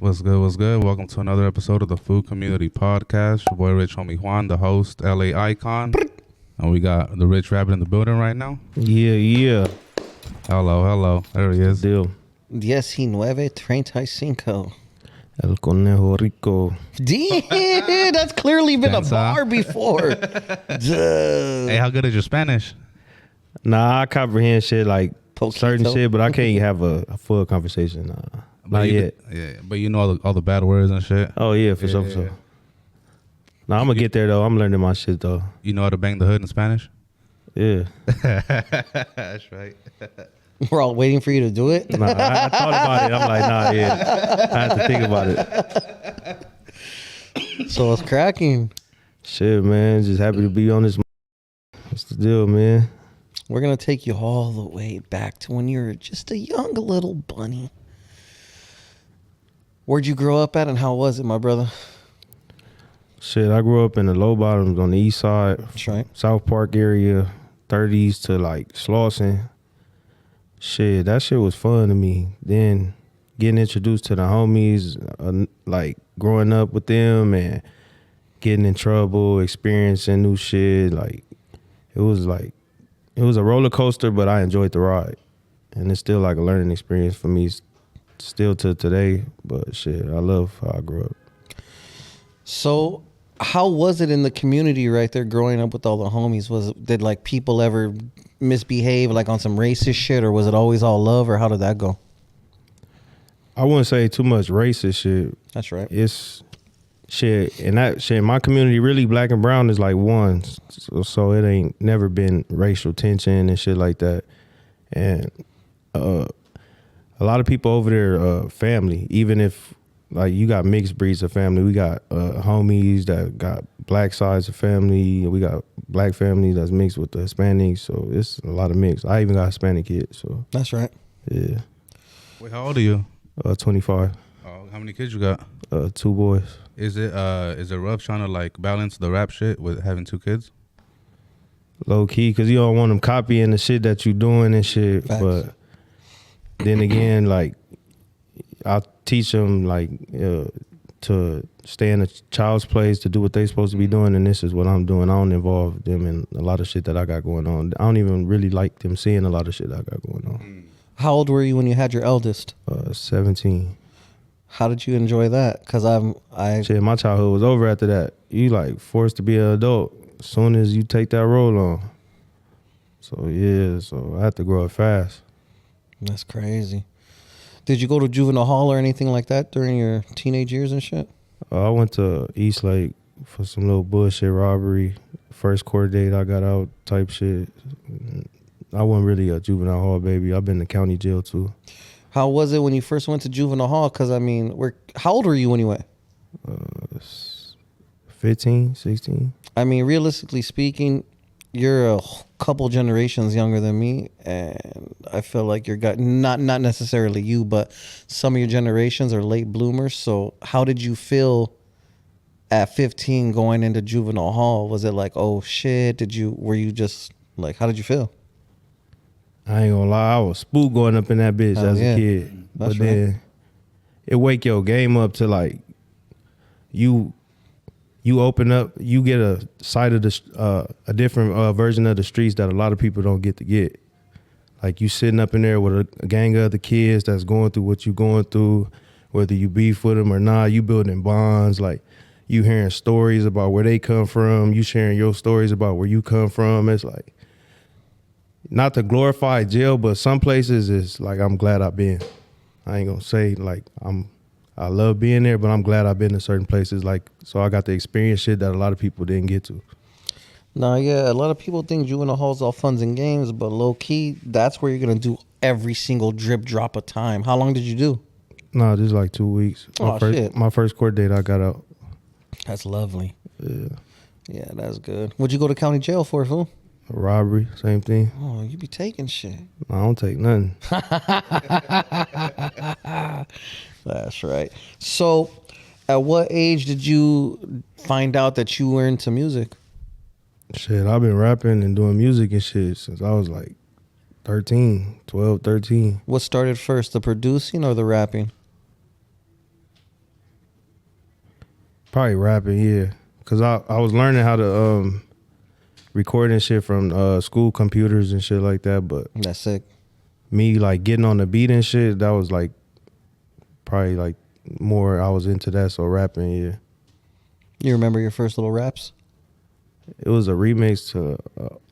What's good? What's good? Welcome to another episode of the Food Community Podcast. Your boy Rich Homie Juan, the host, LA Icon. And we got the Rich Rabbit in the building right now. Yeah. Hello. There he is. Deal. 1935. El Conejo Rico. Damn, that's clearly been a bar before. Hey, how good is your Spanish? Nah, I comprehend shit like Poquito. certain shit, but I can't have a full conversation. Not yet. Yeah, but you know all the bad words and shit. Oh, yeah, for sure. Nah, I'm going to get there, though. I'm learning my shit, though. You know how to bang the hood in Spanish? Yeah. That's right. We're all waiting for you to do it. Nah, I thought about it. I'm like, nah, yeah. I had to think about it. So it's cracking. Shit, man. Just happy to be on this. What's the deal, man? We're going to take you all the way back to when you were just a young little bunny. Where'd you grow up at and how was it, my brother? Shit, I grew up in the low bottoms on the east side. That's right. South Park area, 30s to like Slauson. Shit, that shit was fun to me. Then getting introduced to the homies, like growing up with them and getting in trouble, experiencing new shit. Like it was a roller coaster, but I enjoyed the ride. And it's still like a learning experience for me still to today. But shit, I love how I grew up. So how was it in the community right there growing up with all the homies? Did like people ever misbehave like on some racist shit, or was it always all love, or how did that go? I wouldn't say too much racist shit. That's right. It's shit, and that shit, my community, really black and brown is like one. So it ain't never been racial tension and shit like that. And a lot of people over there, family, even if like you got mixed breeds of family, we got homies that got black sides of family. We got black family that's mixed with the Hispanics. So it's a lot of mix. I even got Hispanic kids. So That's right. yeah. Wait, how old are you? 25. Oh, how many kids you got? 2 boys. Is it rough trying to like balance the rap shit with having 2 kids? Low key, because you don't want them copying the shit that you doing and shit. Facts. But then again, like, I teach them, like, to stay in a child's place, to do what they supposed to be doing, and this is what I'm doing. I don't involve them in a lot of shit that I got going on. I don't even really like them seeing a lot of shit I got going on. How old were you when you had your eldest? 17. How did you enjoy that? Because Shit, my childhood was over after that. You, like, forced to be an adult as soon as you take that role on. So, yeah, so I had to grow up fast. That's crazy. Did you go to juvenile hall or anything like that during your teenage years and shit? I went to East Lake for some little bullshit robbery. First court date I got out type shit. I wasn't really a juvenile hall baby. I've been to county jail too. How was it when you first went to juvenile hall? Because, I mean, how old were you when you went? 15, 16. I mean, realistically speaking, you're a couple generations younger than me, and I feel like you're not necessarily you, but some of your generations are late bloomers. So how did you feel at 15 going into juvenile hall? Was it like, oh shit, were you just like, how did you feel? I ain't gonna lie, I was spooked going up in that bitch as a kid. That's but then it wake your game up to like, you open up, you get a sight of a different version of the streets that a lot of people don't get to get. Like you sitting up in there with a gang of other kids that's going through what you going through, whether you beef with them or not, you building bonds. Like you hearing stories about where they come from, you sharing your stories about where you come from. It's like, not to glorify jail, but some places is like, I'm glad I've been. I ain't gonna say like I love being there, but I'm glad I've been to certain places. Like, so I got to experience shit that a lot of people didn't get to. No, yeah, a lot of people think juvenile hall's all funs and games, but low key, that's where you're gonna do every single drip drop of time. How long did you do? No, just like 2 weeks. Shit. My first court date, I got out. That's lovely. Yeah. Yeah, that's good. What'd you go to county jail for, fool? A robbery, same thing. Oh, you be taking shit. I don't take nothing. That's right. So, at what age did you find out that you were into music? Shit, I've been rapping and doing music and shit since I was like 13. What started first, the producing or the rapping? Probably rapping, yeah. Cause I was learning how to record and shit from school computers and shit like that. But That's sick. me like getting on the beat and shit, that was like probably like more I was into that. So rapping, yeah. You remember your first little raps? It was a remix to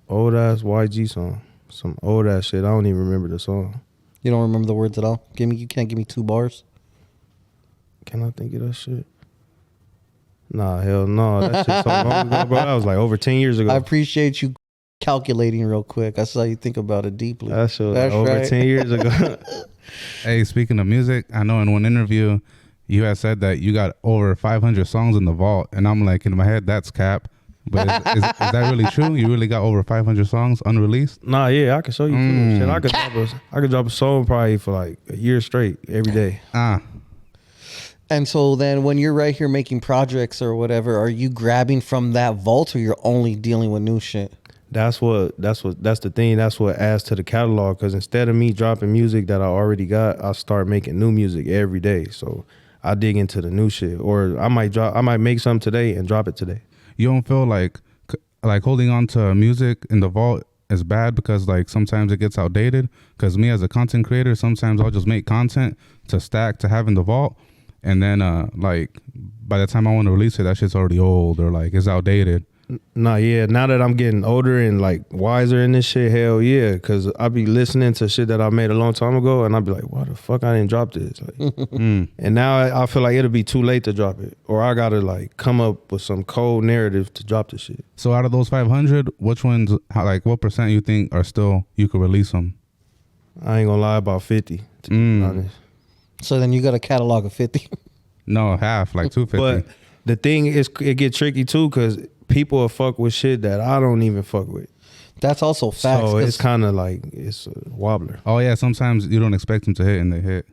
old ass YG song. Some old ass shit. I don't even remember the song. You don't remember the words at all? You can't give me 2 bars? Can I think of that shit? Nah, hell no. That shit so long ago, bro. That was like over 10 years ago. I appreciate you calculating real quick. I saw you think about it deeply. That shit was That's like over right. 10 years ago. Hey, speaking of music, I know in one interview you had said that you got over 500 songs in the vault, and I'm like, in my head, that's cap. But is that really true? You really got over 500 songs unreleased? Nah, yeah, I can show you too. Shit, I could drop a song probably for like a year straight every day. And so then when you're right here making projects or whatever, are you grabbing from that vault or you're only dealing with new shit? That's the thing. That's what adds to the catalog. Cause instead of me dropping music that I already got, I start making new music every day. So I dig into the new shit, or I might make something today and drop it today. You don't feel like holding on to music in the vault is bad because like sometimes it gets outdated? Because me as a content creator, sometimes I'll just make content to stack to have in the vault, and then like by the time I want to release it, that shit's already old or like it's outdated. Nah, yeah. Now that I'm getting older and like wiser in this shit, hell yeah. Cause I be listening to shit that I made a long time ago, and I be like, "Why the fuck I didn't drop this?" Like, And now I feel like it'll be too late to drop it, or I gotta like come up with some cold narrative to drop the shit. So out of those 500, which ones, what percent you think are still you could release them? I ain't gonna lie, about 50. To be honest. So then you got a catalog of 50. No, half, like 250. But the thing is, it get tricky too, cause people will fuck with shit that I don't even fuck with. That's also facts. So it's kind of like it's a wobbler. Oh yeah, sometimes you don't expect them to hit and they hit.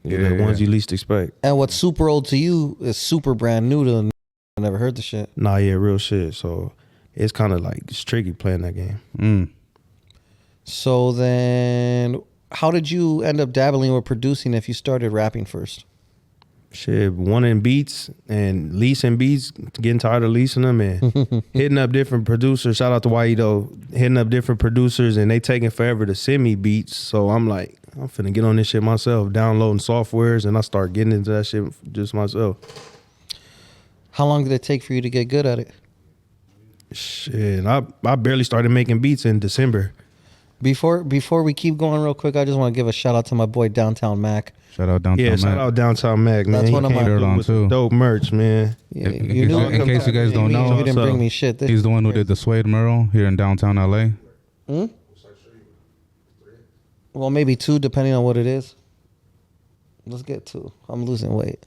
Yeah, the ones you least expect. And what's super old to you is super brand new to the I never heard the shit. Nah, yeah, real shit. So it's kind of like it's tricky playing that game. So then how did you end up dabbling with producing if you started rapping first? Shit, wanting beats and leasing beats, getting tired of leasing them and hitting up different producers. Shout out to Waido, hitting up different producers and they taking forever to send me beats. So I'm like, I'm finna get on this shit myself, downloading softwares, and I start getting into that shit just myself. How long did it take for you to get good at it? Shit, I barely started making beats in December. Before we keep going real quick, I just want to give a shout out to my boy Downtown Mac. Shout out Downtown Mac. Shout out Downtown Mac, man. That's one of my dope merch, man. Yeah, In case you guys don't know, you didn't bring me shit. He's the one who did the Suede mural here in downtown LA. Well, maybe 2, depending on what it is. Let's get 2. I'm losing weight.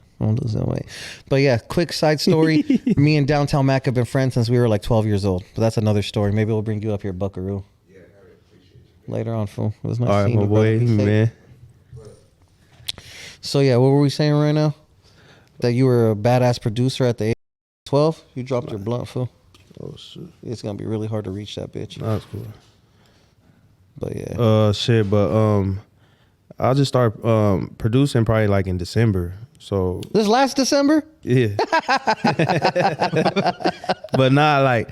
But yeah, quick side story. Me and Downtown Mac have been friends since we were like 12 years old. But that's another story. Maybe we'll bring you up here, Buckaroo. Yeah, I appreciate you. Later on, fool. It was nice All right, seeing my you, boy, brother. man. So yeah, what were we saying right now? That you were a badass producer at the age of 12? You dropped your blunt, fool. Oh shit. It's gonna be really hard to reach that bitch. That's cool. But yeah. But I'll just start producing probably like in December. So This last December? yeah. But not like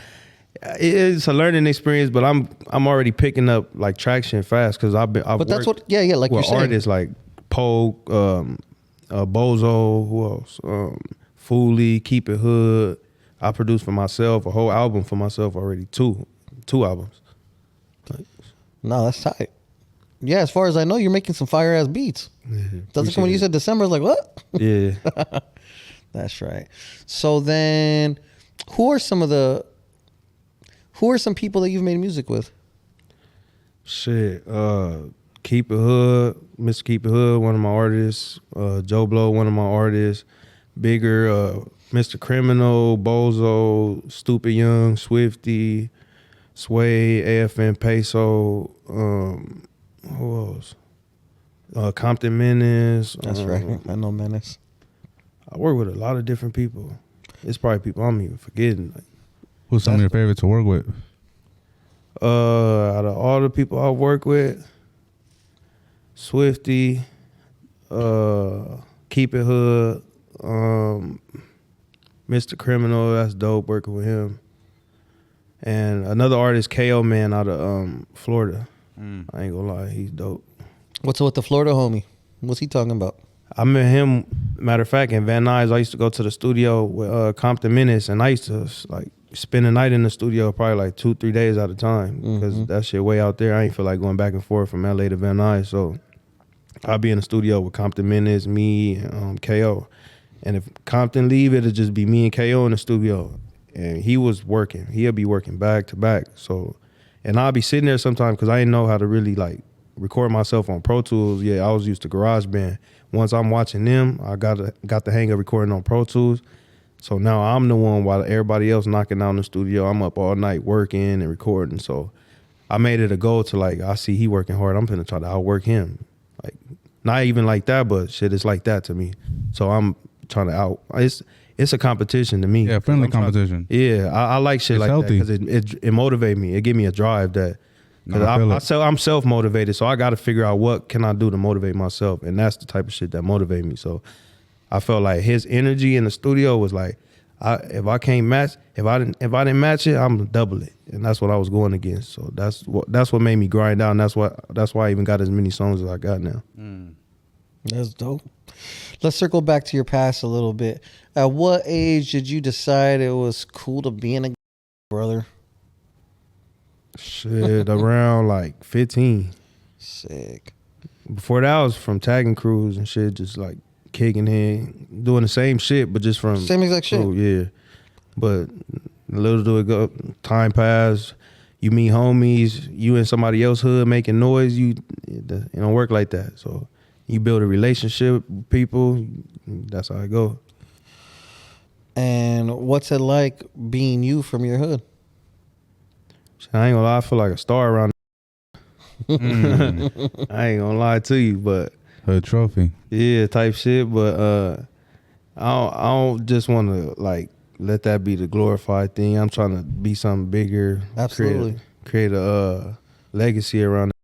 it's a learning experience, but I'm already picking up like traction fast because I've But that's what like with you're saying. artists like Polo, Bozo, who else? Foolie, Keep It Hood. I produced for myself a whole album for myself already. Two albums. No, that's tight. Yeah, as far as I know, you're making some fire ass beats. Yeah, Doesn't come when you said December, I was like, what? Yeah. That's right. So then who are some people that you've made music with? Shit. Keep It Hood, Mr. Keep It Hood, one of my artists. Joe Blow, one of my artists. Bigger, Mr. Criminal, Bozo, Stupid Young, Swifty, Suede, AFN Peso. Who else? Compton Menace. That's right. I know Menace. I work with a lot of different people. It's probably people I'm even forgetting. Like, Who's some of your favorites to work with? Out of all the people I work with, Swifty, Keep It Hood, Mr. Mr. Criminal, that's dope working with him. And another artist, KO Man, out of Florida. I ain't gonna lie, he's dope. What's with the Florida homie? What's he talking about? I met him, matter of fact, in Van Nuys. I used to go to the studio with Compton Menace, and I used to like spend the night in the studio probably like 2-3 days at a time because that shit way out there. I ain't feel like going back and forth from LA to Van Nuys. So I'll be in the studio with Compton Menace, me, and KO. And if Compton leave, it'll just be me and KO in the studio. And he was working. He'll be working back to back. So, and I'll be sitting there sometimes because I didn't know how to really like record myself on Pro Tools. Yeah, I was used to GarageBand. Once I'm watching them, I got the hang of recording on Pro Tools. So now I'm the one while everybody else knocking out in the studio. I'm up all night working and recording. So I made it a goal to like, I see he working hard. I'm gonna try to outwork him. Like, not even like that, but shit, it's like that to me. So I'm trying to it's a competition to me. Yeah, friendly competition. I like shit It's like healthy. that because it motivates me. It give me a drive that, because I'm self-motivated, so I got to figure out what can I do to motivate myself, and that's the type of shit that motivate me. So I felt like his energy in the studio was like, if I didn't match it, I'm gonna double it, and that's what I was going against. So that's what made me grind out, and that's why I even got as many songs as I got now. That's dope. Let's circle back to your past a little bit. At what age did you decide it was cool to be in a brother? Shit, around like 15. Sick. Before that, I was from tagging crews and shit, just like kicking in, doing the same shit, but just from Same exact shit. crew, yeah. But little do it go, time pass, you meet homies, you in somebody else's hood making noise, it don't work like that. So you build a relationship with people, that's how it go. And what's it like being you from your hood? I ain't gonna lie, I feel like a star around. I ain't gonna lie to you, but Hood trophy. yeah, type shit. But I don't just want to like let that be the glorified thing. I'm trying to be something bigger. Absolutely. Create a legacy around it.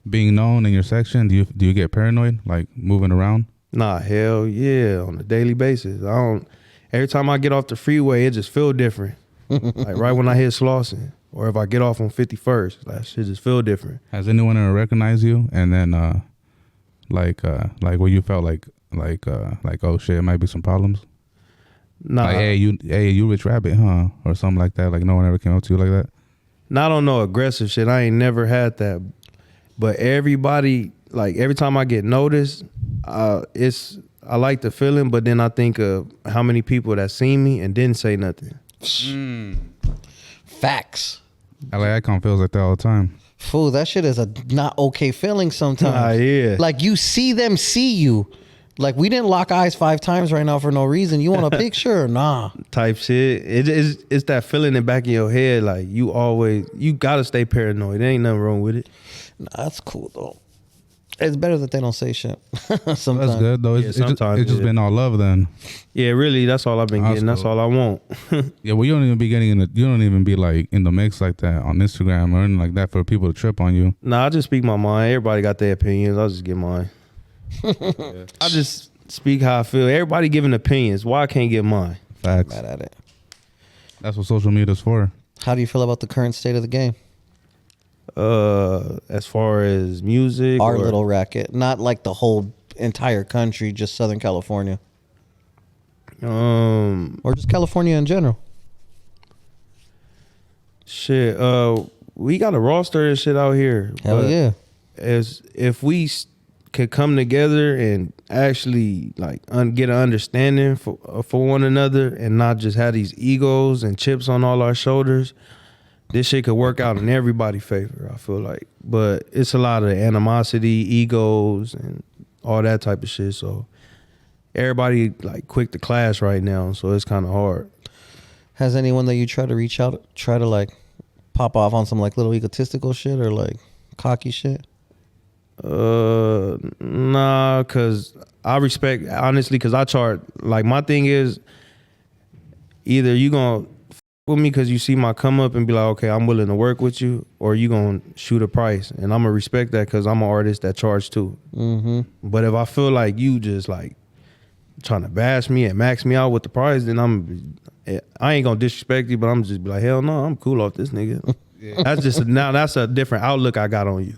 Being known in your section, do you get paranoid, like moving around? Nah, hell yeah, on a daily basis. I don't. Every time I get off the freeway, it just feel different. Like right when I hit Slauson, or if I get off on 51st, that shit just feel different. Has anyone ever recognized you and then like where you felt like oh shit, it might be some problems? Nah, Like hey you Rich Rabbit, huh? Or something like that. Like no one ever came up to you like that? not on no aggressive shit. I ain't never had that. But everybody, like every time I get noticed, I like the feeling, but then I think of how many people that seen me and didn't say nothing. Facts. LA Icon feels like that all the time. Fool, that shit is a not okay feeling sometimes. Yeah. Like you see them see you. Like we didn't lock eyes 5 times right now for no reason. You want a picture? Nah. Type shit. It's that feeling in the back of your head, like you gotta stay paranoid. There ain't nothing wrong with it. Nah, that's cool though. It's better that they don't say shit. Sometimes. That's good though. It's just been all love then. Yeah, really, that's all I've been getting. That's all I want. Yeah, well, you don't even be you don't even be like in the mix like that on Instagram or anything like that for people to trip on you. Nah, I just speak my mind. Everybody got their opinions. I'll just get mine. I just speak how I feel. Everybody giving opinions. Why I can't get mine? Facts. Mad at it. That's what social media's for. How do you feel about the current state of the game? As far as music, Our little racket, not like the whole entire country, just Southern California, or just California in general. Shit, we got a roster and shit out here. Hell yeah. As if we could come together and actually like get an understanding for one another and not just have these egos and chips on all our shoulders, this shit could work out in everybody's favor, I feel like. But it's a lot of animosity, egos, and all that type of shit. So everybody like quick to clash right now, so it's kind of hard. Has anyone that you try to reach out, try to like pop off on some like little egotistical shit or like cocky shit? Nah, cause I respect, honestly, cause I chart, like my thing is either you gonna f with me cause you see my come up and be like, okay, I'm willing to work with you, or you gonna shoot a price, and I'm gonna respect that cause I'm an artist that charge too. Mm-hmm. But if I feel like you just like trying to bash me and max me out with the price, then I ain't gonna disrespect you, but I'm just be like, hell no, I'm cool off this nigga. Yeah. That's a different outlook I got on you.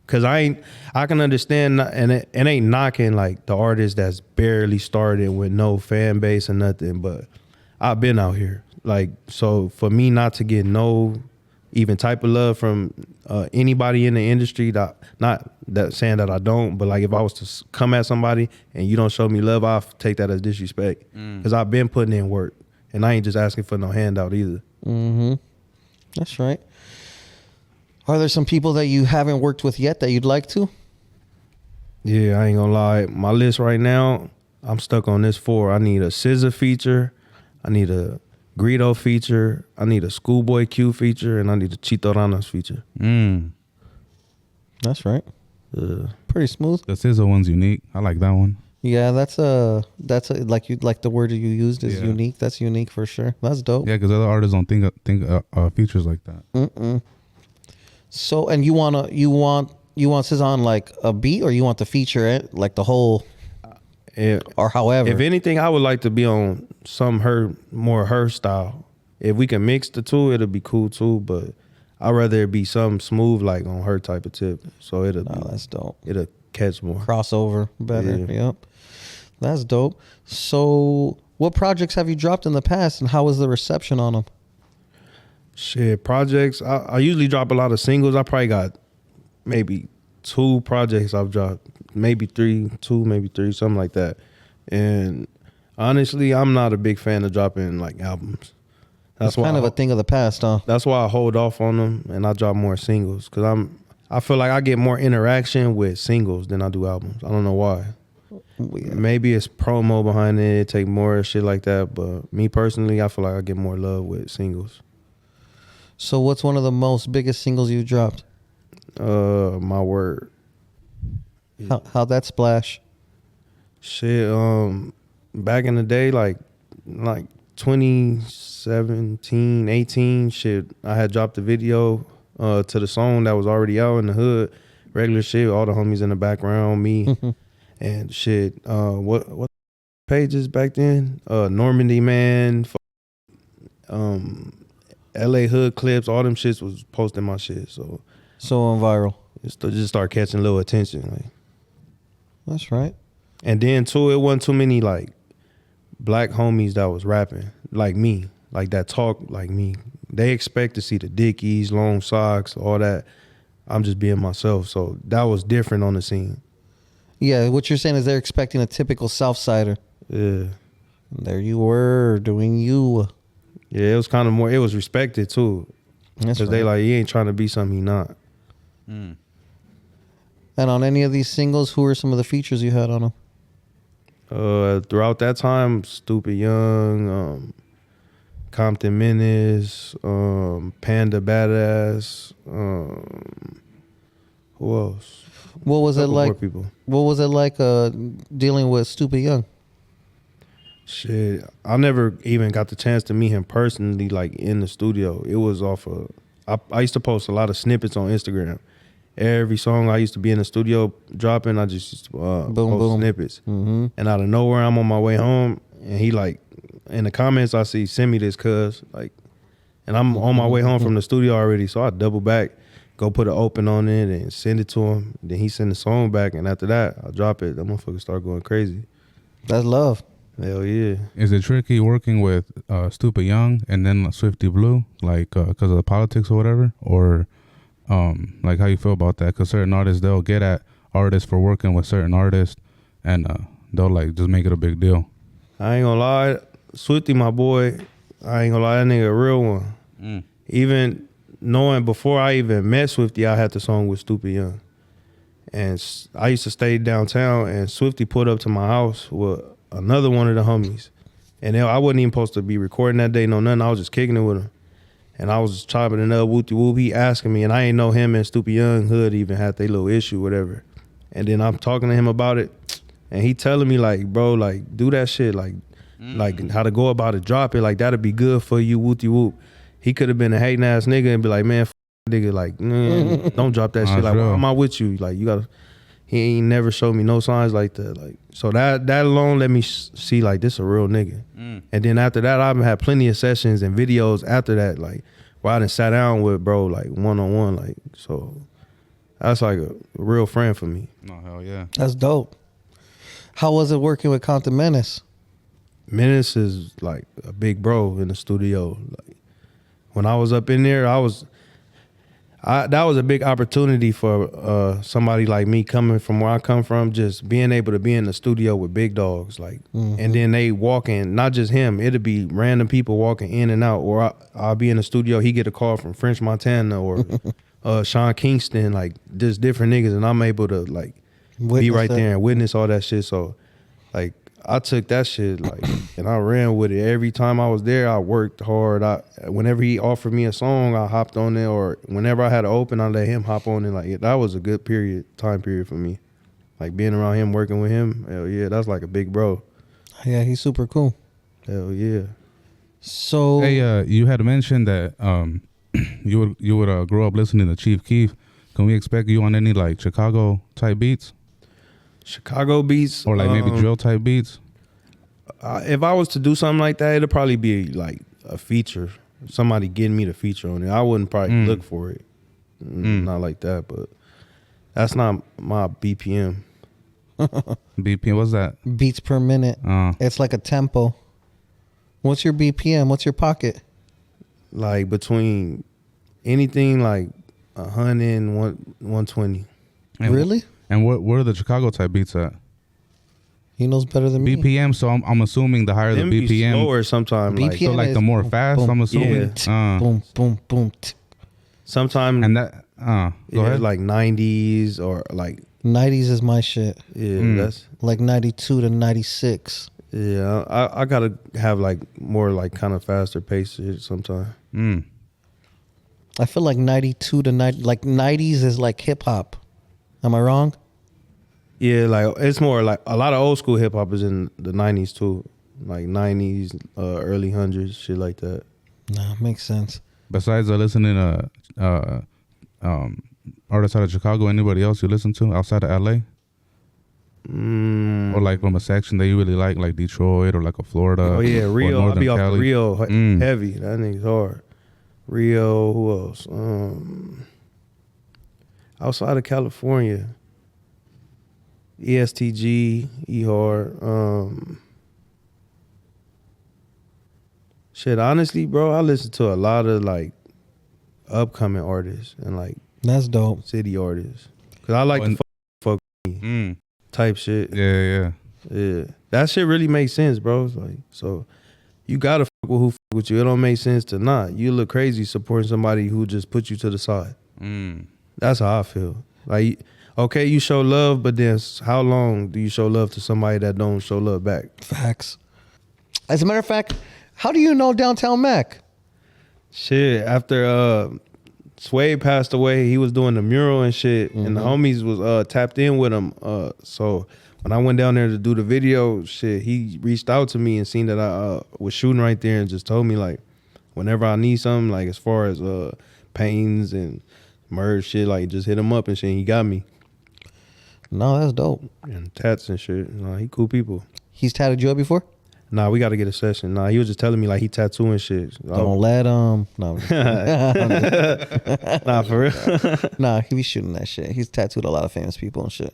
Cause I can understand, and it ain't knocking like the artist that's barely started with no fan base or nothing, but I've been out here. Like, so for me not to get no even type of love from anybody in the industry, not that saying that I don't, but like if I was to come at somebody and you don't show me love, I'll take that as disrespect. Cause I've been putting in work and I ain't just asking for no handout either. Mm-hmm. That's right. Are there some people that you haven't worked with yet that you'd like to? Yeah, I ain't gonna lie. My list right now, I'm stuck on this 4. I need a SZA feature. I need a Greedo feature. I need a Schoolboy Q feature. And I need a Chito Ranas feature. That's right. Pretty smooth. The SZA one's unique. I like that one. Yeah, that's like the word you used is unique. That's unique for sure. That's dope. Yeah, because other artists don't think features like that. So, and you want SZA on like a beat, or you want the feature like the whole, or however? If anything, I would like to be on some more her style. If we can mix the two, it'll be cool too. But I'd rather it be something smooth like on her type of tip. So that's dope. It'll catch more crossover better. Yep, that's dope. So, what projects have you dropped in the past, and how was the reception on them? Shit, projects. I usually drop a lot of singles. I probably got maybe 2 projects I've dropped, maybe 3, something like that. And honestly, I'm not a big fan of dropping like albums. That's kind of a thing of the past, huh? That's why I hold off on them and I drop more singles, because I feel like I get more interaction with singles than I do albums. I don't know why. Yeah. Maybe it's promo behind it, take more shit like that. But me personally, I feel like I get more love with singles. So what's one of the most biggest singles you dropped? My Word. How'd that splash? Shit, back in the day, like 2017, 18, shit, I had dropped a video to the song that was already out in the hood. Regular shit, all the homies in the background, me and shit. What pages back then? Normandy Man, LA Hood Clips, all them shits was posting my shit. So on viral. Just start catching a little attention. Like. That's right. And then too, it wasn't too many like black homies that was rapping like me, like that talk like me. They expect to see the Dickies, long socks, all that. I'm just being myself. So that was different on the scene. Yeah, what you're saying is they're expecting a typical Southsider. Yeah. There you were doing you. Yeah, it was kind of more, it was respected too. Because they like, he ain't trying to be something he not. And on any of these singles, who are some of the features you had on them? Throughout that time, Stupid Young, Compton Menace, Panda Badass, who else? What was it like? What was it like dealing with Stupid Young? Shit, I never even got the chance to meet him personally, like in the studio. It was off of, I used to post a lot of snippets on Instagram. Every song I used to be in the studio dropping, I just used to post snippets. Mm-hmm. And out of nowhere, I'm on my way home, and he like, in the comments I see, send me this cuz, like, and I'm on my way home from the studio already, so I double back, go put an open on it and send it to him. Then he send the song back, and after that, I drop it. That motherfucker start going crazy. That's love. Hell yeah. Is it tricky working with Stupid Young and then Swifty Blue, like because of the politics or whatever? Or like how you feel about that? Because certain artists, they'll get at artists for working with certain artists, and they'll like just make it a big deal. I ain't gonna lie, Swifty, my boy, I ain't gonna lie, that nigga a real one. Even knowing before I even met Swifty, I had the song with Stupid Young. And I used to stay downtown, and Swifty pulled up to my house with another one of the homies. And I wasn't even supposed to be recording that day, no nothing. I was just kicking it with him. And I was just chopping it up, whoop-de-whoop. He asking me, and I ain't know him and Stupid Young Hood even had their little issue, whatever. And then I'm talking to him about it, and he telling me like, bro, like, do that shit, like how to go about it, drop it, like that'll be good for you, whoop-de-whoop. He could have been a hating ass nigga and be like, man, nigga, like, don't drop that shit. Like, why am I with you? Like, you gotta. he ain't never showed me no signs like that. Like, so that alone let me see like this a real nigga. And then after that, I've had plenty of sessions and videos after that, like where I done sat down with bro, like one-on-one, like, so that's like a real friend for me. Oh hell yeah. That's dope. How was it working with Compton Menace? Menace is like a big bro in the studio. Like when I was up in there, that was a big opportunity for somebody like me coming from where I come from, just being able to be in the studio with big dogs, like, and then they walking, not just him, it'd be random people walking in and out, or I'll be in the studio, he get a call from French Montana or Sean Kingston, like just different niggas, and I'm able to like be right there and witness all that shit. So like I took that shit like and I ran with it. Every time I was there, I worked hard. Whenever he offered me a song, I hopped on it, or whenever I had to open, I let him hop on it. Like that was a good time period for me. Like being around him, working with him, hell yeah, that's like a big bro. Yeah, he's super cool. Hell yeah. So Hey, you had mentioned that you would grow up listening to Chief Keef. Can we expect you on any like Chicago type beats? Chicago beats, or like maybe drill type beats? If I was to do something like that, it'd probably be like a feature. Somebody getting me the feature on it. I wouldn't probably look for it. Not like that, but that's not my BPM. BPM, what's that? beats per minute. It's like a tempo. What's your BPM? What's your pocket? Like between anything like 100 and 120. And Really? And what are the Chicago type beats at? He knows better than me. BPM, so I'm assuming the higher Them the be BPM. slower sometimes. BPM So like the more fast, boom, I'm assuming. boom, boom, boom. Sometimes And that go ahead. like 90s or like 90s is my shit. that's Like 92 to 96. yeah. I gotta have like more like kind of faster pace shit sometimes. I feel like 92 to 90, like 90s is like hip hop. Am I wrong? Yeah, like it's more like a lot of old school hip hop is in the 90s too, like 90s, early hundreds, shit like that. Nah, makes sense. Besides listening to artists out of Chicago, anybody else you listen to outside of LA? Or like from a section that you really like Detroit or like a Florida? Oh yeah, or Rio. I'll Northern be off Cali? the Rio heavy. That nigga's hard. Rio. Who else? Outside of California, ESTG, E-Hard. Shit, honestly, bro, I listen to a lot of like upcoming artists and like That's dope. city artists. Cause I like the fuck me type shit. Yeah. Yeah. That shit really makes sense, bro. It's like, so you gotta fuck with who fuck with you. It don't make sense to not. You look crazy supporting somebody who just put you to the side. That's how I feel. Like, okay, you show love, but then how long do you show love to somebody that don't show love back? Facts. As a matter of fact, how do you know Downtown Mac? Shit, after Suede passed away, he was doing the mural and shit, and the homies was tapped in with him. So when I went down there to do the video, shit, he reached out to me and seen that I was shooting right there and just told me like, whenever I need something, like as far as paintings and merge shit, like just hit him up and shit. He got me. No, that's dope. And tats and shit. Nah, he cool people. He's tattooed you up before? Nah, we got to get a session. Nah, he was just telling me like he tattooing shit. Don't let him. No. Nah, for real. Nah, he be shooting that shit. He's tattooed a lot of famous people and shit.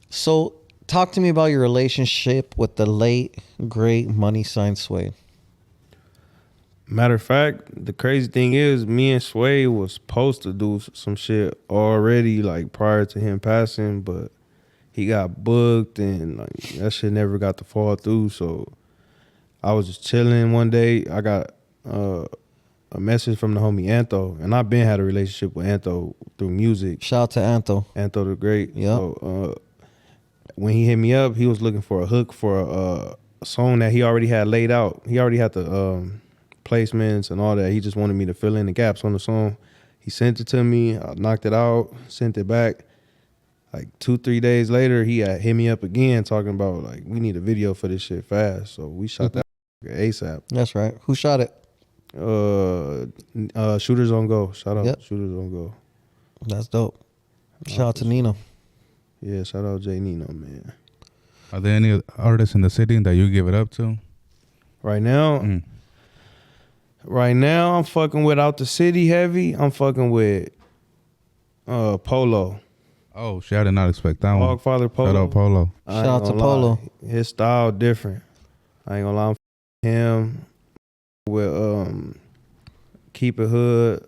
So, talk to me about your relationship with the late, great Money Sign Suede. Matter of fact, the crazy thing is, me and Sway was supposed to do some shit already, like prior to him passing, but he got booked and like that shit never got to fall through. So I was just chilling one day. I got a message from the homie Anto, and I've been had a relationship with Anto through music. Shout out to Anto. Anto the Great. Yeah. So when he hit me up, he was looking for a hook for a song that he already had laid out. He already had the placements and all that. He just wanted me to fill in the gaps on the song. He sent it to me. I knocked it out, sent it back. Like 2-3 days later, he hit me up again talking about like, we need a video for this shit fast. So we shot that ASAP. That's right. Who shot it? Shooters on Go. Shout out Yep. Shooters on Go. That's dope. Shout out to Nino. Yeah, shout out Jay Nino, man. Are there any artists in the city that you give it up to? Right now, I'm fucking with Out the City heavy. I'm fucking with Polo. Oh shit, I did not expect that one. Dogfather Polo. Shout out Polo. Shout out to Polo. His style different. I ain't gonna lie, I'm him with Keep It Hood.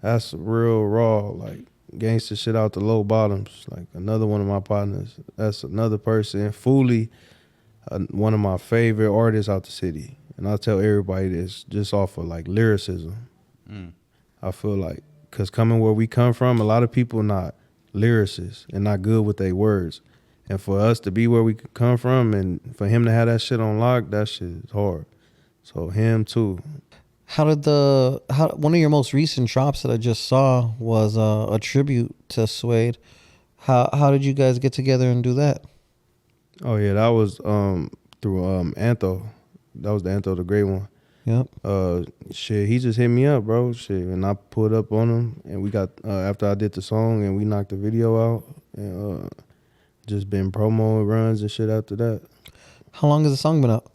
That's real raw, like gangster shit out the low bottoms. Like another one of my partners. That's another person. Fooly, one of my favorite artists out the city. And I tell everybody this just off of like lyricism. I feel like, cause coming where we come from, a lot of people not lyricists and not good with their words. And for us to be where we come from and for him to have that shit on lock, that shit is hard. So him too. How did one of your most recent drops that I just saw was a tribute to Suede. How did you guys get together and do that? Oh yeah, that was through Antho. That was the Antho, the great one. Yep. Shit, he just hit me up, bro. Shit, and I pulled up on him, and we got after I did the song, and we knocked the video out, and just been promo runs and shit after that. How long has the song been out?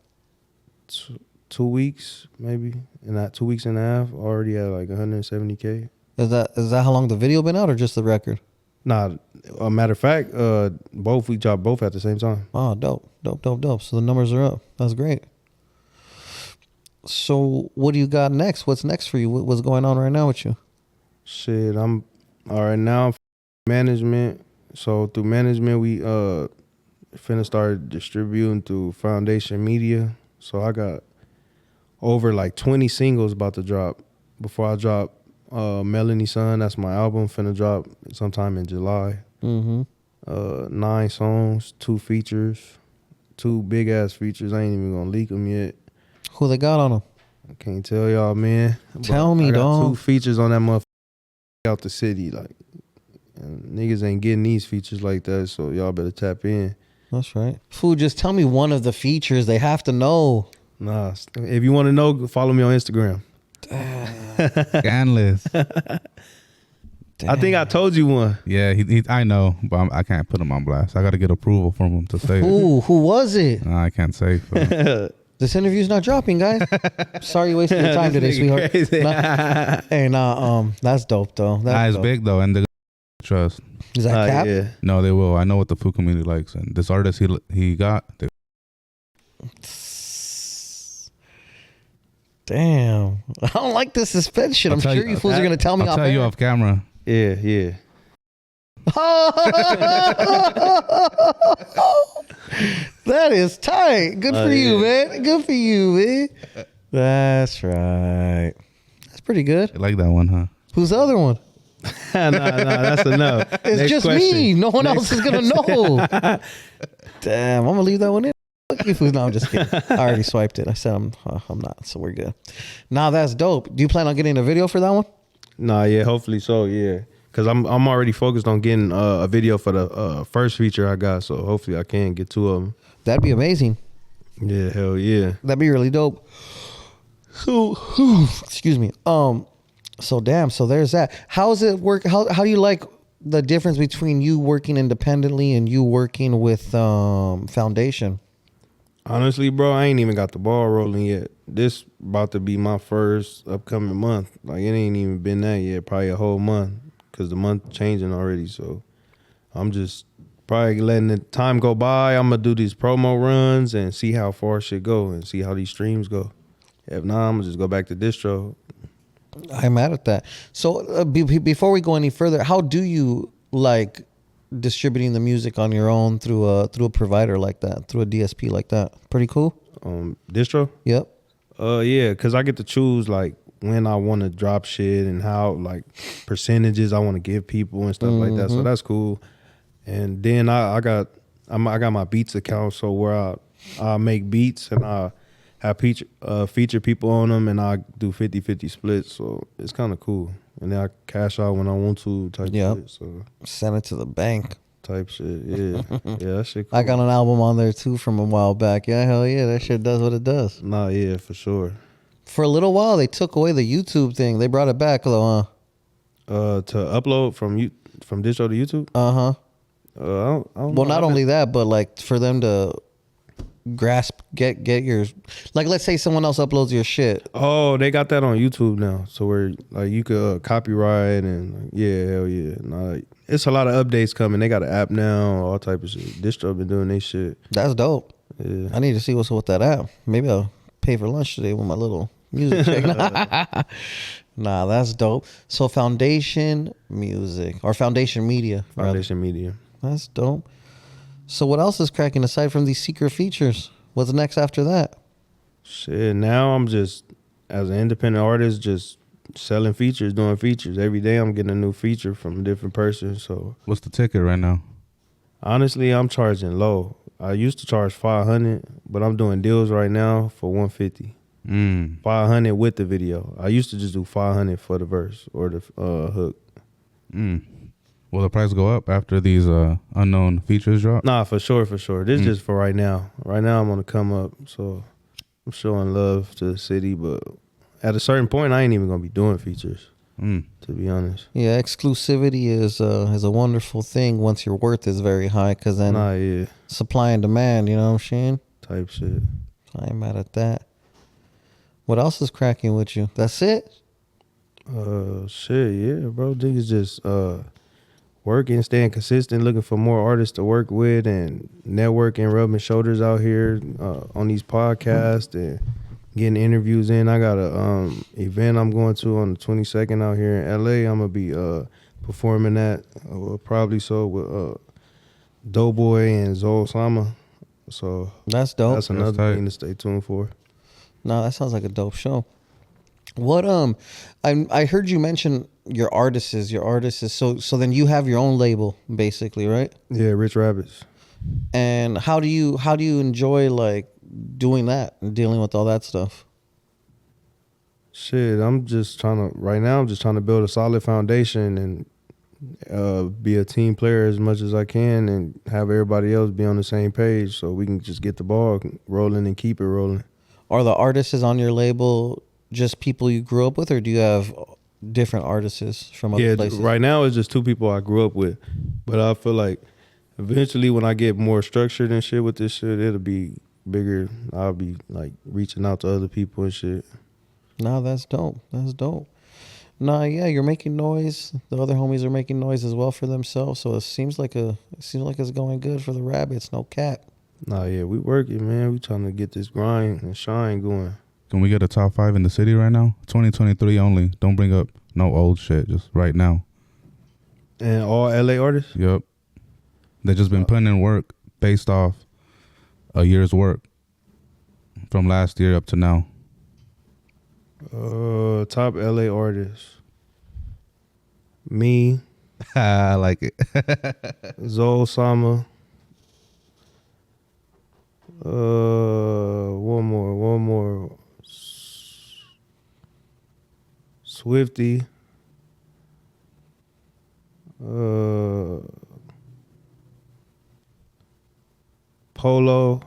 2 weeks, maybe, and that 2 weeks and a half. Already at like 170K. Is that how long the video been out, or just the record? Nah, a matter of fact, we dropped both at the same time. Oh, dope. So the numbers are up. That's great. So what do you got next? What's next for you? What's going on right now with you? Shit, I'm all right now. Management. So through management, we finna start distributing through Foundation Media. So I got over like 20 singles about to drop before I drop Melanie Sun. That's my album finna drop sometime in July. 9 songs, 2 features, 2 big ass features. I ain't even gonna leak them yet. Who they got on them? I can't tell y'all, man. Tell me, I got dog. 2 features on that motherfucker Out the City. Like, and niggas ain't getting these features like that, so y'all better tap in. That's right. Fool, just tell me one of the features. They have to know. Nah, if you want to know, follow me on Instagram. Scanless. I think I told you one. Yeah, I know, but I can't put him on blast. I got to get approval from him to say it. Who was it? Nah, I can't say. This interview's not dropping, guys. Sorry you wasted your time today, sweetheart. That's dope though. It's big though, and the trust. Is that cap? Yeah. No, they will. I know what the food community likes, and this artist he got. Damn, I don't like this suspension. I'm sure you fools are gonna tell me. I'll tell you off camera. Yeah. That is tight. Good for you, man. Good for you, man. That's right. That's pretty good. You like that one, huh? Who's the other one? nah, that's enough. It's Next just question. me. No one else is gonna know. Damn, I'm gonna leave that one in. Fuck you, fools. No, I'm just kidding. I already swiped it. I said I'm not, so we're good. Nah, that's dope. Do you plan on getting a video for that one? Nah, yeah, hopefully so, yeah. Cause I'm already focused on getting a video for the first feature I got, so hopefully I can get 2 of them. That'd be amazing. Yeah, hell yeah. That'd be really dope. So, excuse me. So there's that. How does it work? How do you like the difference between you working independently and you working with Foundation? Honestly, bro, I ain't even got the ball rolling yet. This about to be my first upcoming month. Like, it ain't even been that yet, probably a whole month, because the month changing already. So I'm just probably letting the time go by. I'm going to do these promo runs and see how far shit go and see how these streams go. If not, I'm going to just go back to distro. I'm mad at that. So before we go any further, how do you like distributing the music on your own through a provider like that, through a DSP like that? Pretty cool. Distro? Yep. Yeah, because I get to choose like when I want to drop shit and how like percentages I want to give people and stuff like that. So that's cool. And then I got my Beats account, so where I make beats and I have feature people on them, and I do 50-50 splits. So it's kind of cool. And then I cash out when I want to type shit. So send it to the bank. Type shit, yeah. Yeah, that shit cool. I got an album on there too from a while back. Yeah, hell yeah, that shit does what it does. Nah, yeah, for sure. For a little while, they took away the YouTube thing. They brought it back though, huh? To upload from distro to YouTube? Uh-huh. I don't Well, know. not only that, but like for them to grasp, get your, like, let's say someone else uploads your shit. Oh, they got that on YouTube now, so where like you could copyright and like, yeah, hell yeah. Nah, like, it's a lot of updates coming. They got an app now, all type of shit. Distro been doing they shit. That's dope. Yeah. I need to see what's with that app. Maybe I'll pay for lunch today with my little music check. Nah, that's dope. So Foundation Music or Foundation Media. Foundation Media. That's dope. So what else is cracking aside from these secret features? What's next after that? Shit, now I'm just, as an independent artist, just selling features, doing features. Every day I'm getting a new feature from a different person. So What's the ticket right now? honestly, I'm charging low. I used to charge 500, but I'm doing deals right now for 150. 500 with the video. I used to just do 500 for the verse or the hook. Will the price go up after these unknown features drop? Nah, for sure. This is just for right now. Right now I'm on the come up, so I'm showing love to the city, but at a certain point I ain't even gonna be doing features, to be honest. Yeah, exclusivity is a wonderful thing once your worth is very high, because then supply and demand, you know what I'm saying? Type shit. I ain't mad at that. What else is cracking with you? That's it? Shit, yeah, bro. Niggas just working, staying consistent, looking for more artists to work with, and networking, rubbing shoulders out here on these podcasts and getting interviews in. I got a event I'm going to on the 22nd out here in LA. I'm gonna be performing that probably so with Doughboy and Zoe Sama. So That's dope. that's another thing to stay tuned for. No, that sounds like a dope show. What I heard you mention your artists. So then you have your own label basically, right? Yeah, Rich Rabbits. And how do you enjoy like doing that and dealing with all that stuff? Shit, I'm just trying to build a solid foundation and be a team player as much as I can and have everybody else be on the same page so we can just get the ball rolling and keep it rolling. Are the artists on your label just people you grew up with, or do you have different artists from other places? Right now it's just two people I grew up with, but I feel like eventually when I get more structured and shit with this shit, it'll be bigger. I'll be like reaching out to other people and shit. No, that's dope. Nah, yeah, you're making noise. The other homies are making noise as well for themselves. So it seems like it's going good for the Rabbits. No cap. Nah, yeah, we working, man. We trying to get this grind and shine going. Can we get a top 5 in the city right now? 2023 only. Don't bring up no old shit. Just right now. And all LA artists? Yep. They just been putting in work based off a year's work from last year up to now. Top LA artists. Me. I like it. Zoe Sama. One more. Swifty. Polo,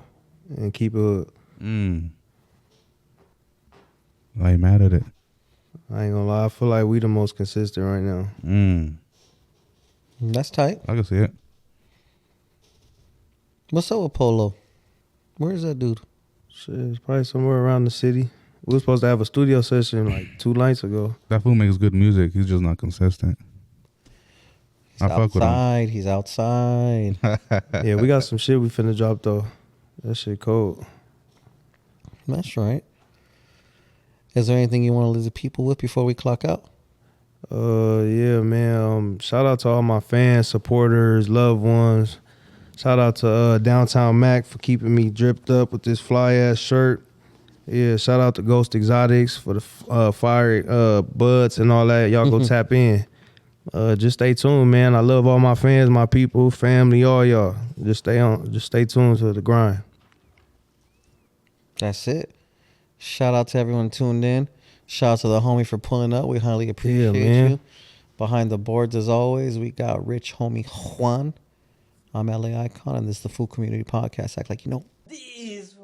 and keep it. I ain't mad at it. I ain't gonna lie, I feel like we the most consistent right now. That's tight. I can see it. What's up with Polo? Where's that dude? Shit, it's probably somewhere around the city. We were supposed to have a studio session like 2 nights ago. That fool makes good music. He's just not consistent. He's outside. He's outside. Yeah, we got some shit we finna drop though. That shit cold. That's right. Is there anything you want to leave the people with before we clock out? Yeah, man. Shout out to all my fans, supporters, loved ones. Shout out to Downtown Mac for keeping me dripped up with this fly ass shirt. Yeah, shout out to Ghost Exotics for the fire buds and all that. Y'all go tap in. Just stay tuned, man. I love all my fans, my people, family, all y'all. Just stay tuned to the grind. That's it. Shout out to everyone tuned in. Shout out to the homie for pulling up. We highly appreciate you. Behind the boards, as always, we got rich homie Juan. I'm LA Icon, and this is the Full Community Podcast. Act like you know. These